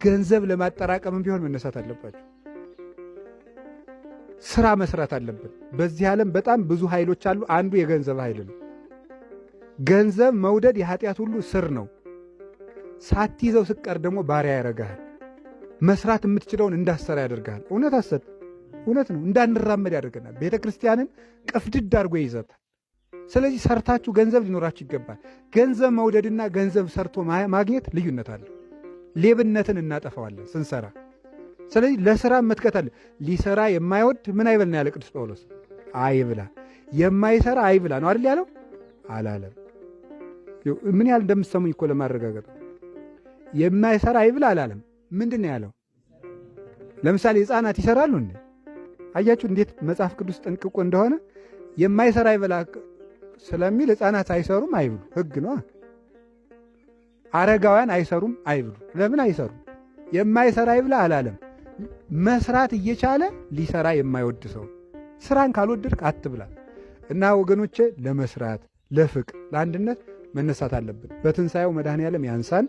ገንዘብ ለማጠራቀምም ቢሆን መነሳት አለባችሁ። ስራ መስራት አለብን። በዚህ ዓለም በጣም ብዙ ኃይሎች አሉ። አንዱ የገንዘብ ኃይል ነው። ገንዘብ መውደድ የኃጢአት ሁሉ ስር ነው። ሳትይዘው ስቀር ደግሞ ባሪያ ያደርግሃል። መስራት የምትችለውን እንዳሰራ ያደርግሃል። እውነት አሰጥ እውነት ነው። እንዳንራመድ ያደርገናል። ቤተ ክርስቲያንን ቅፍድድ አድርጎ ይይዛታል። ስለዚህ ሰርታችሁ ገንዘብ ሊኖራችሁ ይገባል። ገንዘብ መውደድና ገንዘብ ሰርቶ ማግኘት ልዩነት አለ። ሌብነትን እናጠፋዋለን ስንሰራ። ስለዚህ ለሥራ መትከት አለ። ሊሰራ የማይወድ ምን አይበል ነው ያለ ቅዱስ ጳውሎስ? አይብላ። የማይሰራ አይብላ ነው አይደል ያለው? አላለም። ምን ያህል እንደምትሰሙኝ እኮ ለማረጋገጥ የማይሰራ አይብላ አላለም። ምንድን ነው ያለው? ለምሳሌ ሕፃናት ይሰራሉ እንዴ? አያችሁ እንዴት መጽሐፍ ቅዱስ ጠንቅቆ እንደሆነ። የማይሰራ አይብላ ስለሚል ሕፃናት አይሰሩም አይብሉ፣ ሕግ ነው። አረጋውያን አይሰሩም አይብሉ። ለምን አይሰሩም? የማይሰራ አይብላ አላለም። መስራት እየቻለ ሊሰራ የማይወድ ሰው ስራን ካልወደድክ አትብላ። እና ወገኖቼ ለመስራት፣ ለፍቅር፣ ለአንድነት መነሳት አለብን። በትንሣኤው መድኃኔዓለም ያንሳን።